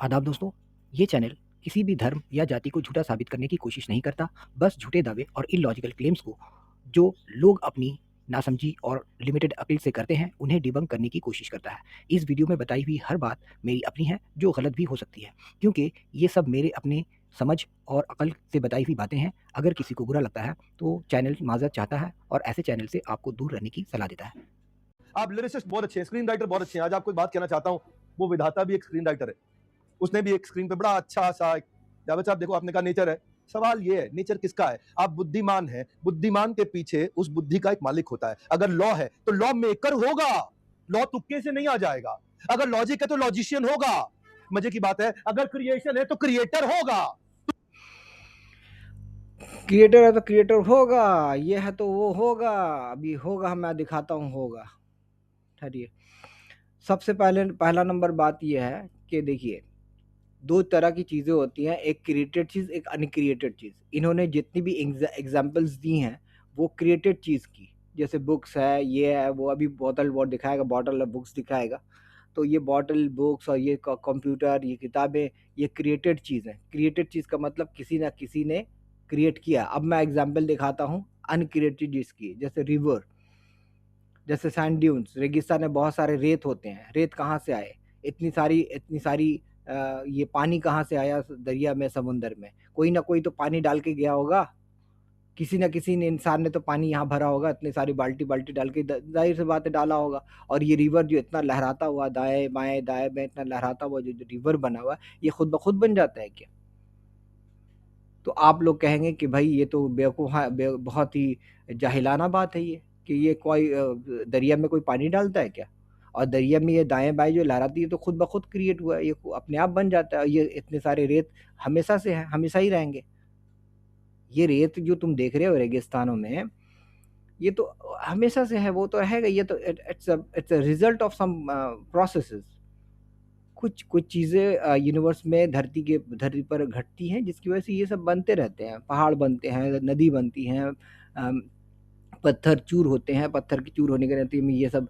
आदाब दोस्तों, ये चैनल किसी भी धर्म या जाति को झूठा साबित करने की कोशिश नहीं करता, बस झूठे दावे और इलॉजिकल क्लेम्स को जो लोग अपनी नासमझी और लिमिटेड अक्ल से करते हैं, उन्हें डिबंक करने की कोशिश करता है। इस वीडियो में बताई हुई हर बात मेरी अपनी है, जो गलत भी हो सकती है, क्योंकि ये सब मेरे अपने समझ और अक्ल से बताई हुई बातें हैं। अगर किसी को बुरा लगता है, तो चैनल माज़रत चाहता है और ऐसे चैनल से आपको दूर रहने की सलाह देता है। आप लिरिसिस्ट बहुत अच्छे हैं, स्क्रीन राइटर बहुत अच्छे हैं। आज आपको एक बात कहना चाहता हूँ, वो विधाता भी एक स्क्रीन राइटर है। उसने भी एक स्क्रीन पे बड़ा अच्छा सा जावेद साहब देखो, आपने कहा नेचर है। सवाल ये है, नेचर किसका है? आप बुद्धिमान हैं, बुद्धिमान के पीछे उस बुद्धि का एक मालिक होता है। अगर लॉ है तो लॉ मेकर होगा, लॉ तुक्के से नहीं आ जाएगा। अगर लॉजिक है तो लॉजिशियन होगा। मजे की बात है, अगर क्रिएशन है तो क्रिएटर होगा। क्रिएटर है तो क्रिएटर होगा, ये है तो वो होगा। अभी होगा, मैं दिखाता हूँ होगा। ठहरिए। सबसे पहला नंबर बात यह है कि देखिए, दो तरह की चीज़ें होती हैं, एक क्रिएटेड चीज़, एक अनक्रिएटेड चीज़। इन्होंने जितनी भी एग्जाम्पल्स दी हैं वो क्रिएटेड चीज़ की, जैसे बुक्स है, ये है वो। अभी बॉटल वर्ड दिखाएगा, बॉटल ऑफ बुक्स दिखाएगा। तो ये बॉटल बुक्स और ये कंप्यूटर, ये किताबें, ये क्रिएटेड चीज़ है। क्रिएटेड चीज़ का मतलब किसी ना किसी ने क्रिएट किया। अब मैं एग्जांपल दिखाता हूँ अनक्रिएटेड चीज़ की, जैसे रिवर, जैसे सैंड ड्यून्स। रेगिस्तान में बहुत सारे रेत होते हैं। रेत कहाँ से आए? इतनी सारी ये पानी कहाँ से आया दरिया में, समुंदर में? कोई ना कोई तो पानी डाल के गया होगा। किसी न किसी ने, इंसान ने तो पानी यहाँ भरा होगा, इतनी सारी बाल्टी बाल्टी डाल के, जाहिर सी बात है डाला होगा। और ये रिवर जो इतना लहराता हुआ दाएं बाएं दाएं बाएं इतना लहराता हुआ जो रिवर बना हुआ, ये खुद ब खुद बन जाता है क्या? तो आप लोग कहेंगे कि भाई ये तो बहुत ही जाहिलाना बात है ये, कि ये कोई दरिया में कोई पानी डालता है क्या? और दरिया में ये दाएं बाएं जो लहराती है तो खुद ब खुद क्रिएट हुआ है, ये अपने आप बन जाता है। ये इतने सारे रेत हमेशा से है, हमेशा ही रहेंगे। ये रेत जो तुम देख रहे हो रेगिस्तानों में, ये तो हमेशा से है, वो तो रहेगा। ये तो it's a result of some processes. कुछ कुछ चीज़ें यूनिवर्स में धरती पर घटती हैं, जिसकी वजह से ये सब बनते रहते हैं। पहाड़ बनते हैं, नदी बनती हैं, पत्थर चूर होते हैं, पत्थर के चूर होने के नतीजे में ये सब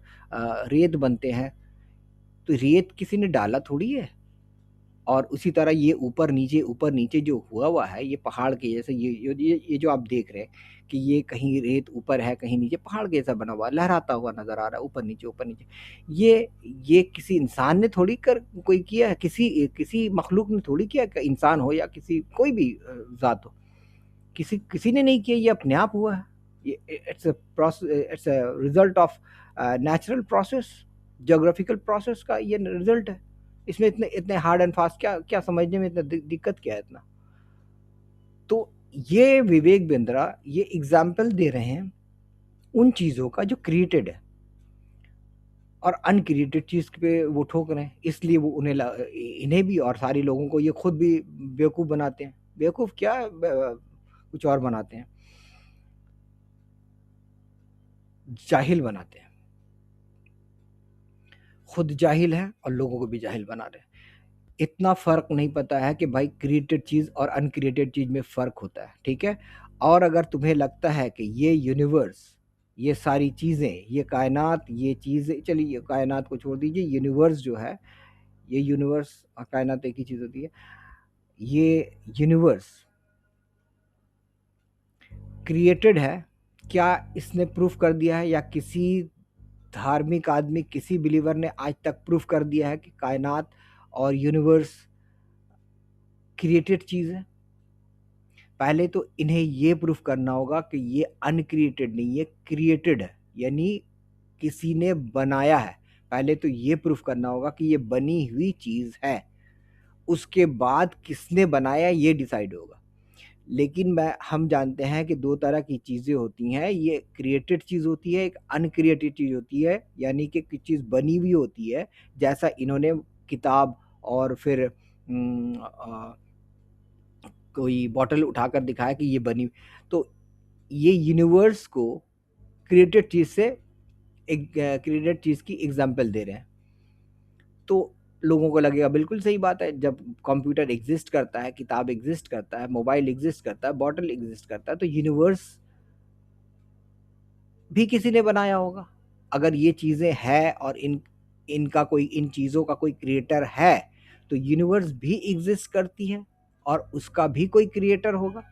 रेत बनते हैं। तो रेत किसी ने डाला थोड़ी है। और उसी तरह ये ऊपर नीचे जो हुआ है, ये पहाड़ के जैसे, ये जो आप देख रहे हैं कि ये कहीं रेत ऊपर है, कहीं नीचे पहाड़ के जैसा बना हुआ, लहराता हुआ नजर आ रहा है, ऊपर नीचे। ये किसी इंसान ने थोड़ी कर कोई किया है, किसी किसी मखलूक ने थोड़ी किया, कि इंसान हो या किसी कोई भी जात हो, किसी किसी ने नहीं किया, ये अपने आप हुआ है। ये it's a result of natural process, geographical process का ये रिजल्ट है। इसमें इतने इतने हार्ड एंड फास्ट क्या क्या समझने में इतना दिक्कत क्या है इतना? तो ये विवेक बिंद्रा ये एग्जाम्पल दे रहे हैं उन चीज़ों का जो क्रिएटेड है, और अनक्रिएटेड चीज़ पे वो ठोक रहे हैं। इसलिए वो इन्हें भी और सारे लोगों को ये खुद भी बेवकूफ़ बनाते हैं। बेवकूफ़ क्या, कुछ और बनाते हैं, जाहिल बनाते हैं। खुद जाहिल है और लोगों को भी जाहिल बना रहे हैं। इतना फ़र्क नहीं पता है कि भाई क्रिएटेड चीज़ और अनक्रिएटेड चीज़ में फ़र्क होता है, ठीक है? और अगर तुम्हें लगता है कि ये यूनिवर्स, ये सारी चीज़ें, ये कायनात, ये चीज़ें, चलिए ये कायनात को छोड़ दीजिए, यूनिवर्स जो है, ये यूनिवर्स और कायनात एक ही चीज़ होती है। ये यूनिवर्स क्रिएटेड है, क्या इसने प्रूफ कर दिया है? या किसी धार्मिक आदमी, किसी बिलीवर ने आज तक प्रूफ कर दिया है कि कायनात और यूनिवर्स क्रिएटेड चीज़ है? पहले तो इन्हें ये प्रूफ करना होगा कि ये अनक्रिएटेड नहीं, ये क्रिएटेड है, यानी किसी ने बनाया है। पहले तो ये प्रूफ करना होगा कि ये बनी हुई चीज़ है, उसके बाद किसने बनाया ये डिसाइड होगा। लेकिन हम जानते हैं कि दो तरह की चीज़ें होती हैं, ये क्रिएटेड चीज़ होती है, एक अनक्रिएटेड चीज़ होती है। यानी कि कुछ चीज़ बनी हुई होती है, जैसा इन्होंने किताब और फिर कोई बॉटल उठाकर दिखाया कि ये बनी। तो ये यूनिवर्स को क्रिएटेड चीज़ से, एक क्रिएटेड चीज़ की एग्जांपल दे रहे हैं। तो लोगों को लगेगा बिल्कुल सही बात है, जब कंप्यूटर एग्जिस्ट करता है, किताब एग्जिस्ट करता है, मोबाइल एग्जिस्ट करता है, बॉटल एग्जिस्ट करता है, तो यूनिवर्स भी किसी ने बनाया होगा। अगर ये चीज़ें हैं और इन इनका कोई, इन चीज़ों का कोई क्रिएटर है, तो यूनिवर्स भी एग्जिस्ट करती है और उसका भी कोई क्रिएटर होगा।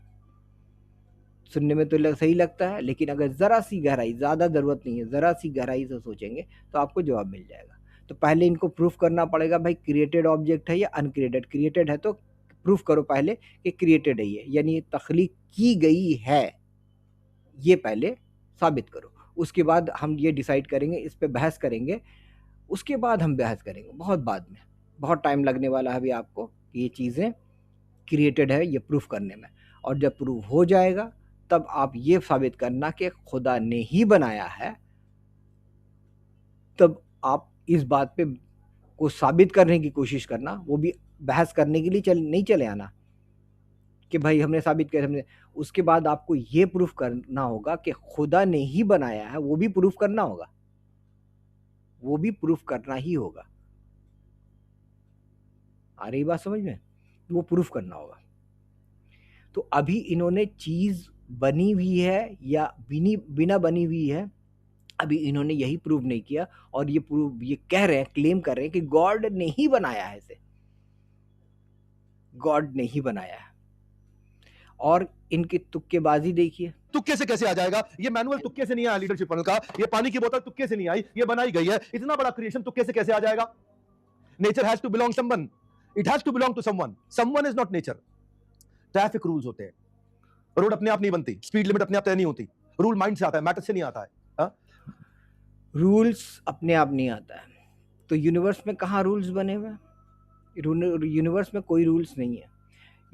सुनने में तो सही लगता है, लेकिन अगर ज़रा सी गहराई, ज़्यादा ज़रूरत नहीं है, ज़रा सी गहराई से सोचेंगे तो आपको जवाब मिल जाएगा। तो पहले इनको प्रूफ करना पड़ेगा भाई, क्रिएटेड ऑब्जेक्ट है या अनक्रिएटेड। क्रिएटेड है तो प्रूफ करो पहले कि क्रिएटेड है ये, यानी तख्लीक की गई है, ये पहले साबित करो। उसके बाद हम ये डिसाइड करेंगे, इस पे बहस करेंगे, उसके बाद हम बहस करेंगे बहुत बाद में। बहुत टाइम लगने वाला है अभी आपको कि ये चीज़ें क्रिएटेड है ये प्रूफ करने में। और जब प्रूफ हो जाएगा तब आप ये साबित करना कि खुदा ने ही बनाया है, तब आप इस बात पे को साबित करने की कोशिश करना, वो भी बहस करने के लिए नहीं चले आना कि भाई हमने साबित किया, हमने। उसके बाद आपको ये प्रूफ करना होगा कि खुदा ने ही बनाया है, वो भी प्रूफ करना होगा, वो भी प्रूफ करना ही होगा। आ रही बात समझ में? वो प्रूफ करना होगा। तो अभी इन्होंने चीज़ बनी हुई है या बिना बनी हुई है, अभी इन्होंने यही प्रूव नहीं किया, और ये कह रहे हैं, क्लेम कर रहे हैं कि गॉड ने ही बनाया है इसे, गॉड ने ही बनाया है। और इनकी तुक्केबाजी देखिए, तुक्के से कैसे आ जाएगा? ये मैनुअल तुक्के से नहीं आया लीडरशिप पैनल का, ये पानी की बोतल तुक्के से नहीं आई, ये बनाई गई है। इतना बड़ा क्रिएशन तुक्के से कैसे आ जाएगा? Nature has to belong someone, it has to belong to someone, someone is not nature. Traffic rules होते हैं, रोड अपने आप नहीं बनती, स्पीड लिमिट अपने आप तय नहीं होती, रूल माइंड से आता है, मैटर से नहीं आता है। रूल्स अपने आप नहीं आता है। तो यूनिवर्स में कहाँ रूल्स बने हुए हैं? यूनिवर्स में कोई रूल्स नहीं है।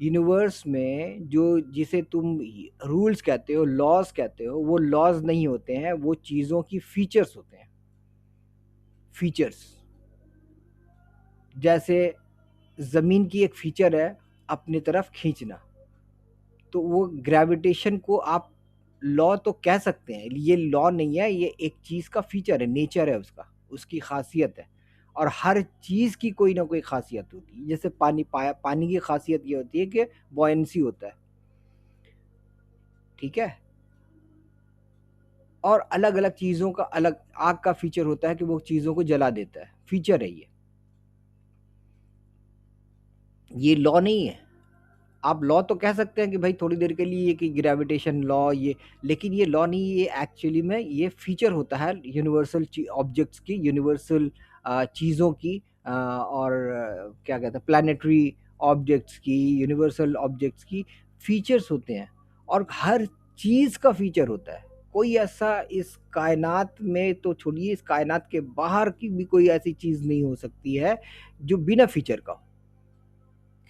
यूनिवर्स में जो जिसे तुम रूल्स कहते हो, लॉज कहते हो, वो लॉज नहीं होते हैं, वो चीज़ों की फीचर्स होते हैं। फीचर्स, जैसे ज़मीन की एक फीचर है अपनी तरफ खींचना, तो वो ग्रेविटेशन को आप लॉ तो कह सकते हैं, ये लॉ नहीं है, ये एक चीज़ का फीचर है, नेचर है उसका, उसकी खासियत है। और हर चीज़ की कोई ना कोई खासियत होती है। जैसे पानी की खासियत ये होती है कि बॉयंसी होता है, ठीक है। और अलग अलग चीज़ों का अलग, आग का फीचर होता है कि वो चीज़ों को जला देता है, फीचर है ये लॉ नहीं है। आप लॉ तो कह सकते हैं कि भाई थोड़ी देर के लिए ये कि ग्रेविटेशन लॉ ये, लेकिन ये लॉ नहीं, ये एक्चुअली में ये फीचर होता है यूनिवर्सल ऑब्जेक्ट्स की, यूनिवर्सल चीज़ों की, और क्या कहते हैं, प्लानिटरी ऑब्जेक्ट्स की, यूनिवर्सल ऑब्जेक्ट्स की फीचर्स होते हैं। और हर चीज़ का फीचर होता है। कोई ऐसा इस कायनात में, तो छोड़िए, इस कायनात के बाहर की भी कोई ऐसी चीज़ नहीं हो सकती है जो बिना फीचर का हो।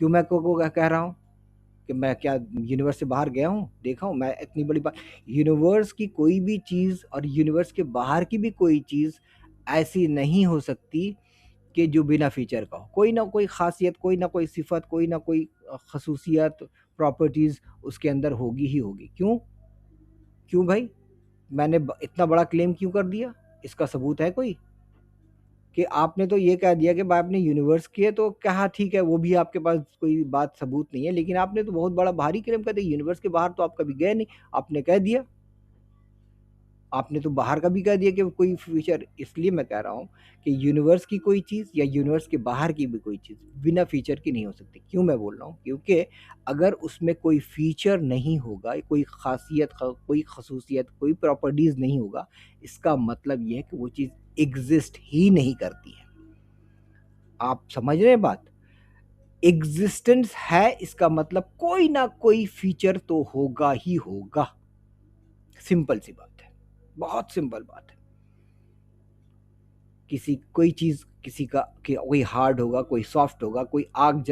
क्यों मैं को कह रहा हूँ कि मैं क्या यूनिवर्स से बाहर गया हूँ, देखा हूँ मैं इतनी बड़ी बात? यूनिवर्स की कोई भी चीज़ और यूनिवर्स के बाहर की भी कोई चीज़ ऐसी नहीं हो सकती कि जो बिना फीचर का हो। कोई ना कोई खासियत, कोई ना कोई सिफत, कोई ना कोई खसूसियत, प्रॉपर्टीज़ उसके अंदर होगी ही होगी। क्यों क्यों भाई, मैंने इतना बड़ा क्लेम क्यों कर दिया? इसका सबूत है कोई? कि आपने तो ये कह दिया कि भाई आपने यूनिवर्स की है, तो कहा ठीक है, वो भी आपके पास कोई बात सबूत नहीं है, लेकिन आपने तो बहुत बड़ा भारी क्लेम कर दिया, यूनिवर्स के बाहर तो आप कभी गए नहीं, आपने कह दिया। आपने तो बाहर का भी कह दिया कि कोई फीचर। इसलिए मैं कह रहा हूँ कि यूनिवर्स की कोई चीज़ या यूनिवर्स के बाहर की भी कोई चीज़ बिना फीचर की नहीं हो सकती। क्यों मैं बोल रहा हूँ? क्योंकि अगर उसमें कोई फीचर नहीं होगा, कोई खासियत, कोई खसूसियत, कोई प्रॉपर्टीज़ नहीं होगा, इसका मतलब ये है कि वो चीज़ एग्जिस्ट ही नहीं करती है। आप समझ रहे हैं बात? एग्जिस्टेंस है, इसका मतलब कोई ना कोई फीचर तो होगा ही होगा। सिंपल सी बात है, बहुत सिंपल बात है। कोई चीज़ किसी का कोई हार्ड होगा, कोई सॉफ्ट होगा, कोई आग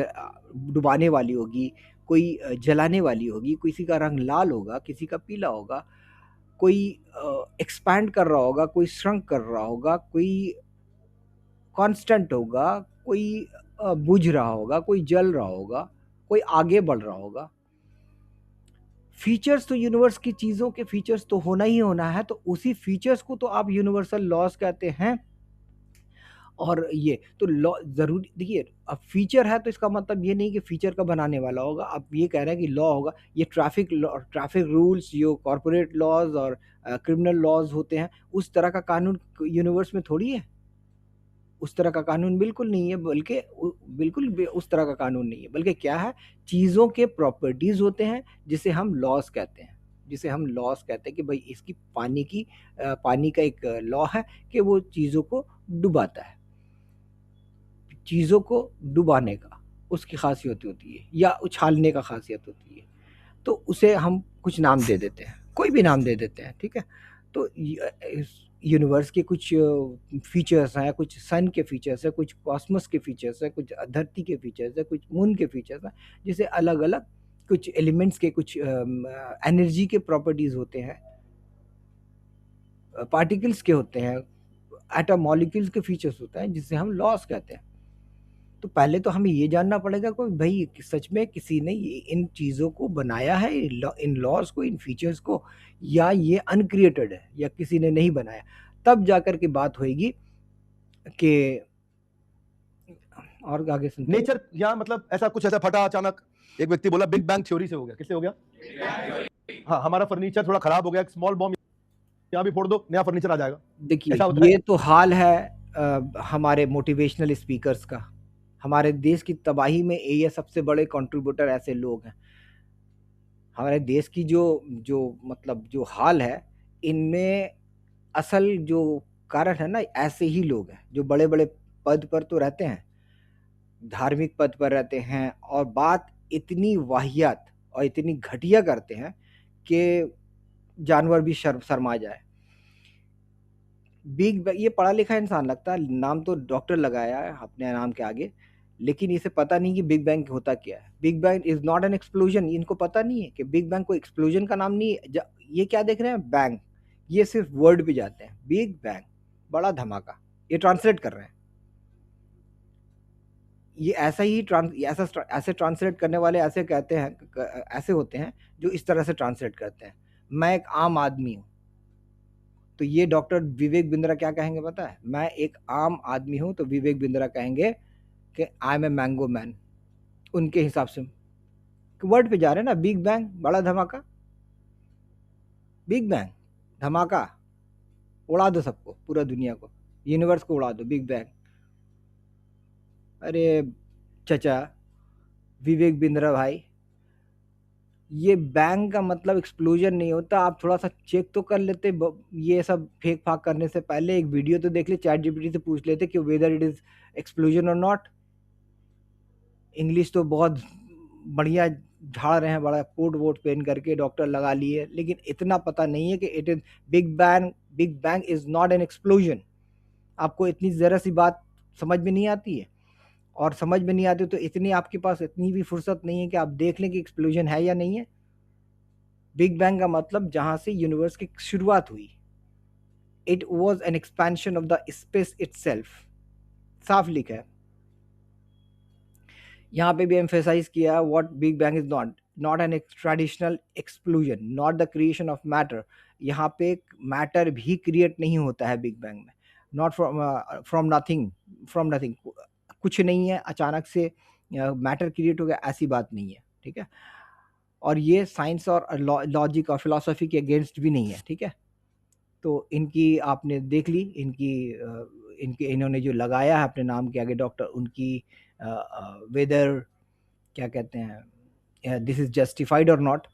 डुबाने वाली होगी, कोई जलाने वाली होगी, किसी का रंग लाल होगा, किसी का पीला होगा, कोई एक्सपैंड कर रहा होगा, कोई श्रंक कर रहा होगा, कोई कांस्टेंट होगा, कोई बुझ रहा होगा, कोई जल रहा होगा, कोई आगे बढ़ रहा होगा। फीचर्स तो यूनिवर्स की चीज़ों के फीचर्स तो होना ही होना है, तो उसी फीचर्स को तो आप यूनिवर्सल लॉज कहते हैं। और ये तो लॉ ज़रूरी, देखिए, अब फीचर है तो इसका मतलब ये नहीं कि फीचर का बनाने वाला होगा। आप ये कह रहे हैं कि लॉ होगा, ये ट्रैफिक रूल्स, जो कॉर्पोरेट लॉज और क्रिमिनल लॉज होते हैं, उस तरह का कानून यूनिवर्स में थोड़ी है। उस तरह का कानून बिल्कुल नहीं है, बल्कि बिल्कुल भी उस तरह का कानून नहीं है, बल्कि क्या है, चीज़ों के प्रॉपर्टीज़ होते हैं जिसे हम लॉस कहते हैं, जिसे हम लॉस कहते हैं कि भाई इसकी पानी का एक लॉ है कि वो चीज़ों को डुबाता है, चीज़ों को डुबाने का उसकी खासियत होती है या उछालने का खासियत होती है, तो उसे हम कुछ नाम दे देते हैं, कोई भी नाम दे देते हैं, ठीक है। तो यूनिवर्स के कुछ फीचर्स हैं, कुछ सन के फीचर्स हैं, कुछ कॉस्मोस के फीचर्स हैं, कुछ धरती के फीचर्स हैं, कुछ मून के फीचर्स हैं, जिसे अलग अलग कुछ एलिमेंट्स के, कुछ एनर्जी के प्रॉपर्टीज होते हैं, पार्टिकल्स के होते हैं, एटम मॉलिक्यूल्स के फीचर्स होते हैं, जिसे हम लॉस कहते हैं। तो पहले तो हमें ये जानना पड़ेगा कि भाई सच में किसी ने इन चीज़ों को बनाया है, इन लॉज को, इन फीचर्स को, या ये अनक्रिएटेड है, या किसी ने नहीं बनाया, तब जाकर के बात होएगी कि और आगे सुनते हैं। नेचर या मतलब ऐसा कुछ ऐसा फटा अचानक, एक व्यक्ति बोला बिग बैंग थ्योरी से हो गया। किससे हो गया? हाँ, हमारा फर्नीचर थोड़ा खराब हो गया, एक स्मॉल बॉम्ब यहाँ भी फोड़ दो, नया फर्नीचर आ जाएगा। ऐसा देखिए, होता है? ये तो हाल है हमारे मोटिवेशनल स्पीकर्स का। हमारे देश की तबाही में ये सबसे बड़े कंट्रीब्यूटर ऐसे लोग हैं। हमारे देश की जो जो मतलब जो हाल है, इनमें असल जो कारण है ना, ऐसे ही लोग हैं जो बड़े बड़े पद पर तो रहते हैं, धार्मिक पद पर रहते हैं, और बात इतनी वाहियात और इतनी घटिया करते हैं कि जानवर भी शर्मा जाए। ये पढ़ा लिखा इंसान लगता है, नाम तो डॉक्टर लगाया है अपने नाम के आगे, लेकिन इसे पता नहीं कि बिग बैंग होता क्या है। Big bang is not an explosion. इनको पता नहीं है कि बिग बैंग कोई एक्सप्लोजन का नाम नहीं है। ये क्या देख रहे हैं, बैंग, ये सिर्फ वर्ड पे जाते हैं, बिग बैंग, बड़ा धमाका, ये ट्रांसलेट कर रहे हैं। ये ऐसा ही ऐसे ट्रांसलेट करने वाले ऐसे कहते हैं, ऐसे होते हैं जो इस तरह से ट्रांसलेट करते हैं, मैं एक आम आदमी हूँ। तो ये डॉक्टर विवेक बिंद्रा क्या कहेंगे पता है, मैं एक आम आदमी हूँ, तो विवेक बिंद्रा कहेंगे कि I am a mango man, उनके हिसाब से वर्ड पे जा रहे हैं ना। बिग बैंग, बड़ा धमाका, बिग बैंग, धमाका, उड़ा दो सबको, पूरा दुनिया को, यूनिवर्स को उड़ा दो, बिग बैंग। अरे चचा विवेक बिंद्रा भाई, ये बैंग का मतलब एक्सप्लोजन नहीं होता। आप थोड़ा सा चेक तो कर लेते, ये सब फेक फाक करने से पहले एक वीडियो तो देख ले, चैट जीपीटी से पूछ लेते कि वेदर इट इज एक्सप्लोजन और नॉट। इंग्लिश तो बहुत बढ़िया झाड़ रहे हैं, बड़ा कोट वोट पहन करके डॉक्टर लगा लिए, लेकिन इतना पता नहीं है कि it is big bang is not an explosion. आपको इतनी ज़रा सी बात समझ में नहीं आती है, और समझ में नहीं आती तो इतनी आपके पास इतनी भी फुर्सत नहीं है कि आप देख लें कि एक्सप्लोजन है या नहीं है। बिग बैंग का मतलब जहां से यूनिवर्स की शुरुआत हुई, it was an expansion of the space itself, साफ लिखा है। यहाँ पे भी एम्फेसाइज किया what big bang is not an traditional explosion, not the creation of matter. यहाँ पे मैटर भी क्रिएट नहीं होता है बिग बैंग में, नॉट फ्रॉम नथिंग, कुछ नहीं है अचानक से मैटर क्रिएट हो गया, ऐसी बात नहीं है, ठीक है। और ये साइंस और लॉजिक और फिलॉसफी के अगेंस्ट भी नहीं है, ठीक है। तो इनकी आपने देख ली, इन्होंने जो लगाया है अपने नाम के आगे डॉक्टर, उनकी वेदर क्या कहते हैं, दिस इज जस्टिफाइड और नॉट,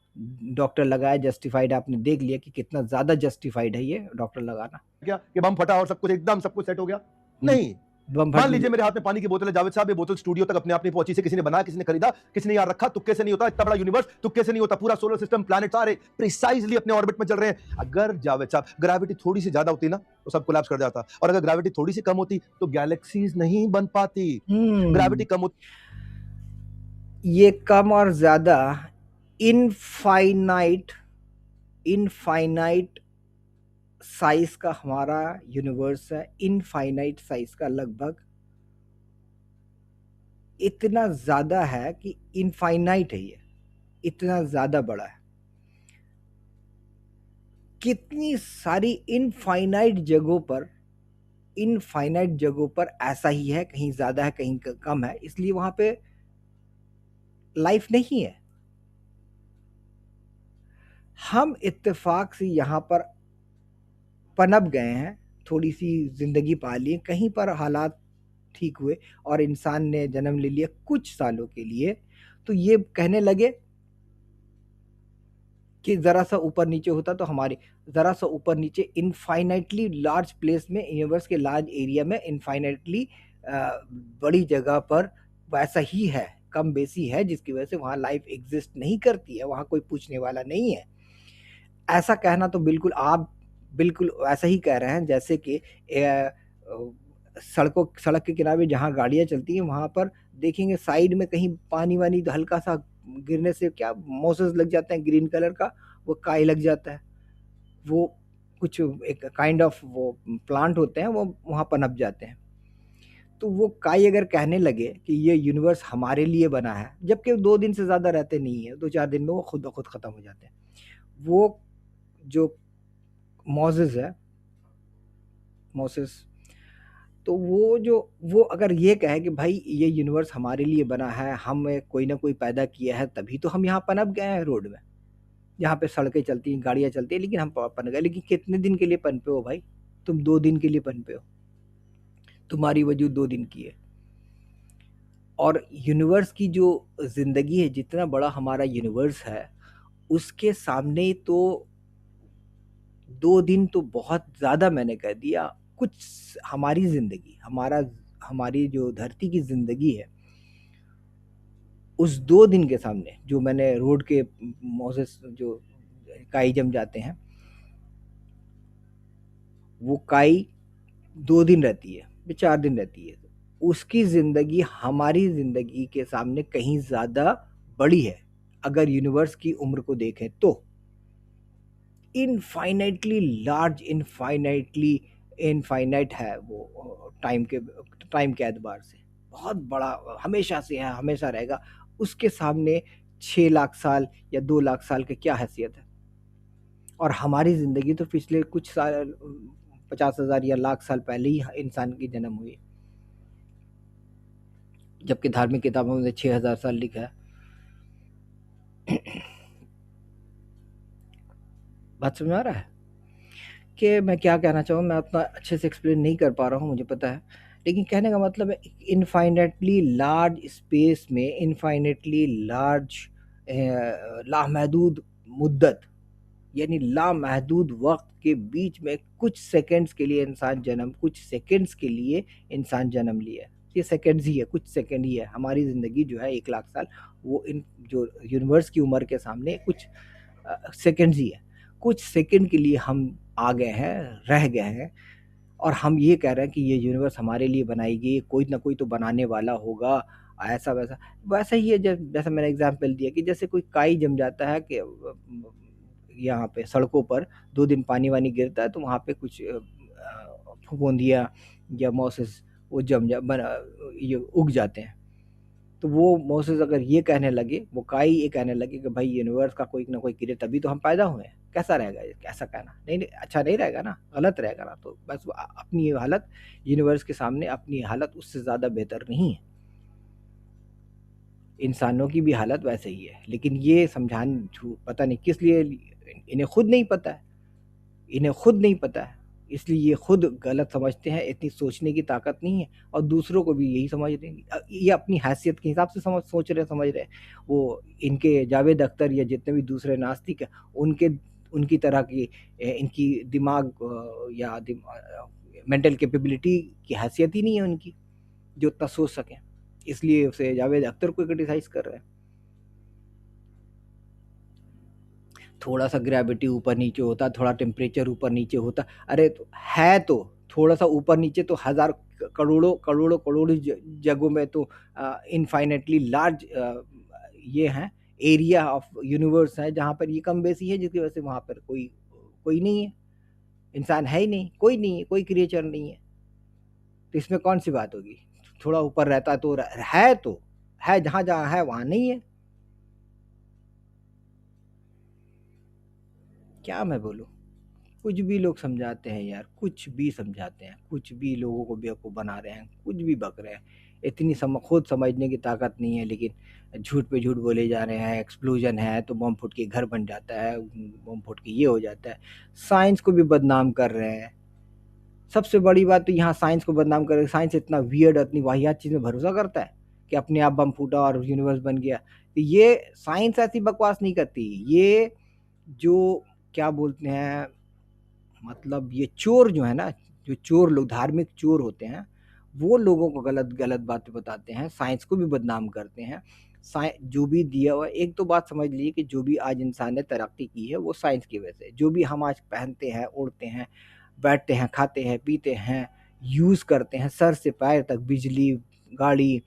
डॉक्टर लगाया जस्टिफाइड, आपने देख लिया कि कितना ज्यादा जस्टिफाइड है ये डॉक्टर लगाना। क्या कि बम फटा और सब कुछ एकदम सब कुछ सेट हो गया? नहीं। बम मान फट लीजिए मेरे हाथ में पानी की बोतल है, जावेद साहब, ये बोतल स्टूडियो तक अपने आप नहीं पहुंची, से किसी ने बनाया, किसी ने खरीदा, किसी ने यार रखा, तुक्के से नहीं होता। इतना बड़ा यूनिवर्स तुक्के से नहीं होता, पूरा सोलर सिस्टम, प्लैनेट सारे प्रिसाइजली अपने ऑर्बिट में चल रहे हैं। अगर जावेद साहब ग्रेविटी थोड़ी सी ज्यादा होती ना, तो सब कोलैप्स कर जाता, और अगर ग्रेविटी थोड़ी सी कम होती तो गैलेक्सीज नहीं बन पाती। ग्रेविटी कम होती, ये कम और ज्यादा इनफाइनाइट साइज का हमारा यूनिवर्स है, इनफाइनाइट साइज का, लगभग इतना ज्यादा है कि इनफाइनाइट है, ये इतना ज्यादा बड़ा है। कितनी सारी इनफाइनाइट जगहों पर ऐसा ही है, कहीं ज्यादा है कहीं कम है, इसलिए वहां पे लाइफ नहीं है। हम इत्तेफाक से यहां पर पनप गए हैं, थोड़ी सी जिंदगी पा ली, कहीं पर हालात ठीक हुए और इंसान ने जन्म ले लिया कुछ सालों के लिए, तो ये कहने लगे कि ज़रा-सा ऊपर-नीचे होता तो हमारी ज़रा-सा ऊपर-नीचे इनफ़ाइनाइटली लार्ज प्लेस में, यूनिवर्स के लार्ज एरिया में इनफ़ाइनाइटली बड़ी जगह पर वैसा ही है, कम-बेशी है, जिसकी वजह से वहाँ लाइफ़ एग्ज़िस्ट नहीं करती है, वहाँ कोई पूछने वाला नहीं है। ऐसा कहना तो बिल्कुल आप बिल्कुल वैसा ही कह रहे हैं जैसे कि सड़क के किनारे जहाँ गाड़ियाँ चलती हैं, वहाँ पर देखेंगे साइड में कहीं पानी-वानी हल्का-सा गिरने से क्या मोसेस लग जाते हैं ग्रीन कलर का, वो काई लग जाता है। वो कुछ एक काइंड ऑफ वो प्लांट होते हैं, वो वहाँ पनप जाते हैं। तो वो काई अगर कहने लगे कि ये यूनिवर्स हमारे लिए बना है, जबकि 2 दिन से ज़्यादा रहते नहीं हैं, 2-4 दिन में वो खुद ब खुद ख़त्म हो जाते हैं। वो जो मोसेस है, मोसेस, तो वो अगर ये कहे कि भाई ये यूनिवर्स हमारे लिए बना है, हमें कोई ना कोई पैदा किया है, तभी तो हम यहाँ पनप गए हैं रोड में, जहाँ पे सड़कें चलती हैं, गाड़ियाँ चलती हैं, लेकिन हम प पनप गए। लेकिन कितने दिन के लिए पनपे हो भाई? तुम 2 दिन के लिए पनपे हो। तुम्हारी वजूद 2 दिन की है। और यूनिवर्स की जो ज़िंदगी है, जितना बड़ा हमारा यूनिवर्स है, उसके सामने तो 2 दिन तो बहुत ज़्यादा मैंने कह दिया। कुछ हमारी ज़िंदगी, हमारी जो धरती की ज़िंदगी है, उस 2 दिन के सामने जो मैंने रोड के मोसेस जो काई जम जाते हैं, वो काई 2 दिन रहती है, या 4 दिन रहती है। उसकी ज़िंदगी हमारी ज़िंदगी के सामने कहीं ज़्यादा बड़ी है, अगर यूनिवर्स की उम्र को देखें तो। इनफाइनाइटली लार्ज, इनफाइनाइटली इनफाइनाइट है वो टाइम के एतबार से। बहुत बड़ा हमेशा से है, हमेशा रहेगा। उसके सामने 6 लाख साल या 2 लाख साल की क्या हैसियत है? और हमारी ज़िंदगी तो पिछले कुछ साल 50,000 या लाख साल पहले ही इंसान की जन्म हुई है। जबकि धार्मिक किताबों में 6000 साल लिखा है। बात समझ में आ रहा है कि मैं क्या कहना चाहूँ? मैं उतना अच्छे से एक्सप्लेन नहीं कर पा रहा हूँ, मुझे पता है। लेकिन कहने का मतलब है इनफाइनाइटली लार्ज स्पेस में इनफाइनाइटली लार्ज लामहदूद मुद्दत, यानी लामहदूद वक़्त के बीच में कुछ सेकंड्स के लिए इंसान जन्म लिया है। ये सेकंड्स ही है, कुछ सेकंड ही है। हमारी ज़िंदगी जो है 1 लाख साल, वो इन जो यूनिवर्स की उम्र के सामने कुछ सेकंड्स ही है। कुछ सेकंड के लिए हम आ गए हैं, रह गए हैं, और हम ये कह रहे हैं कि ये यूनिवर्स हमारे लिए बनाई गई, कोई ना कोई तो बनाने वाला होगा, ऐसा-वैसा। वैसा ही है जैसा मैंने एग्ज़ाम्पल दिया कि जैसे कोई काई जम जाता है कि यहाँ पे सड़कों पर 2 दिन पानी-वानी गिरता है, तो वहाँ पे कुछ फफूंदियाँ या मॉसेस वो जम जा बना ये उग जाते हैं। तो वो मोसेस अगर ये कहने लगे, वो काई ये कहने लगे कि भाई यूनिवर्स का कोई ना कोई क्रिएटर तभी तो हम पैदा हुए हैं, कैसा रहेगा ये? ऐसा कहना? नहीं, नहीं, अच्छा नहीं रहेगा ना, गलत रहेगा ना। तो बस अपनी हालत यूनिवर्स के सामने, अपनी हालत उससे ज़्यादा बेहतर नहीं है। इंसानों की भी हालत वैसे ही है, लेकिन ये पता नहीं किस लिए इन्हें खुद नहीं पता है, इसलिए ये खुद गलत समझते हैं, इतनी सोचने की ताकत नहीं है, और दूसरों को भी यही समझ रहे हैं। ये अपनी हैसियत के हिसाब से सोच रहे हैं, समझ रहे हैं। वो इनके जावेद अख्तर या जितने भी दूसरे नास्तिक हैं, उनकी तरह की इनकी दिमाग या मेंटल कैपेबिलिटी की हैसियत ही नहीं है उनकी, जो इतना सोच सकें। इसलिए उसे जावेद अख्तर को क्रिटिसाइज़ कर रहे हैं। थोड़ा-सा ग्रेविटी ऊपर-नीचे होता, थोड़ा टेम्परेचर ऊपर-नीचे होता। अरे तो है तो, थोड़ा-सा ऊपर-नीचे तो हज़ार करोड़ों जगहों में तो इनफाइनाइटली लार्ज ये हैं, एरिया ऑफ यूनिवर्स है, जहाँ पर ये कम-बेशी है, जिसकी वजह से वहाँ पर कोई नहीं है। इंसान है ही नहीं, कोई नहीं है, कोई क्रिएचर नहीं है। तो इसमें कौन-सी बात होगी? थोड़ा ऊपर रहता तो है, जहाँ-जहाँ है वहाँ नहीं है। क्या मैं बोलूँ? कुछ भी लोग समझाते हैं यार, कुछ भी समझाते हैं, कुछ भी लोगों को बेवकूफ़ बना रहे हैं, कुछ भी बक रहे हैं। इतनी खुद समझने की ताकत नहीं है, लेकिन झूठ पे झूठ बोले जा रहे हैं। एक्सप्लोजन है तो बम फूट के घर बन जाता है, बम फूट के ये हो जाता है। साइंस को भी बदनाम कर रहे हैं। सबसे बड़ी बात तो यहाँ साइंस को बदनाम कर, साइंस इतना वियर्ड, इतनी वाहियात चीज़ में भरोसा करता है कि अपने आप बम फूटा और यूनिवर्स बन गया। तो ये साइंस ऐसी बकवास नहीं करती। ये जो क्या बोलते हैं, मतलब ये चोर जो है ना, जो चोर लोग, धार्मिक चोर होते हैं, वो लोगों को गलत गलत बातें बताते हैं, साइंस को भी बदनाम करते हैं। जो भी दिया हुआ, एक तो बात समझ लीजिए कि जो भी आज इंसान ने तरक्की की है वो साइंस की वजह से। जो भी हम आज पहनते हैं, ओढ़ते हैं, बैठते हैं, खाते हैं, पीते हैं, यूज़ करते हैं, सर से पैर तक, बिजली, गाड़ी,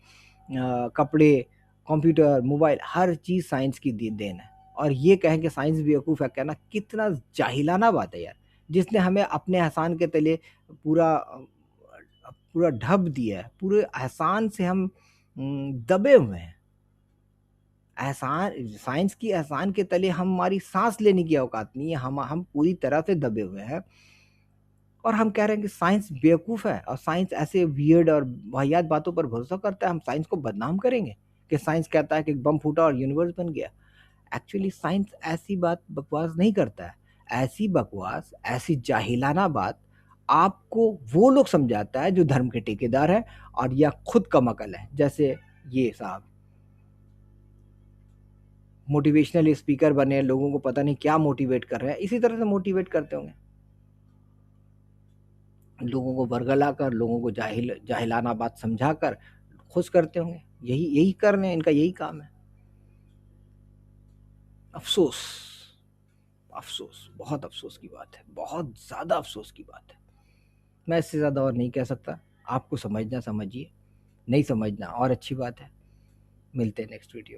कपड़े, कंप्यूटर, मोबाइल, हर चीज़ साइंस की देन है। और ये कहें कि साइंस बेवकूफ़ है, कहना कितना जाहिलाना बात है यार। जिसने हमें अपने एहसान के तले पूरा पूरा ढब दिया है, पूरे एहसान से हम दबे हुए हैं। एहसान, साइंस की एहसान के तले हमारी सांस लेने की औकात नहीं है, हम पूरी तरह से दबे हुए हैं। और हम कह रहे हैं कि साइंस बेवकूफ़ है, और साइंस ऐसे वियर्ड और वाहियात बातों पर भरोसा करता है। हम साइंस को बदनाम करेंगे कि साइंस कहता है कि बम फूटा और यूनिवर्स बन गया। एक्चुअली साइंस ऐसी बात, बकवास नहीं करता है। ऐसी बकवास, ऐसी जाहिलाना बात आपको वो लोग समझाता है जो धर्म के ठेकेदार हैं और या खुद कम अकल है। जैसे ये साहब मोटिवेशनल स्पीकर बने, लोगों को पता नहीं क्या मोटिवेट कर रहे हैं, इसी तरह से मोटिवेट करते होंगे, लोगों को बरगला कर, लोगों को जाहिलाना बात समझा कर खुश करते होंगे। यही यही कर रहे हैं, इनका यही काम है। अफ़सोस, अफ़सोस, बहुत अफ़सोस की बात है, बहुत ज़्यादा अफ़सोस की बात है। मैं इससे ज़्यादा और नहीं कह सकता। आपको समझना समझिए, नहीं समझना और अच्छी बात है। मिलते हैं नेक्स्ट वीडियो में।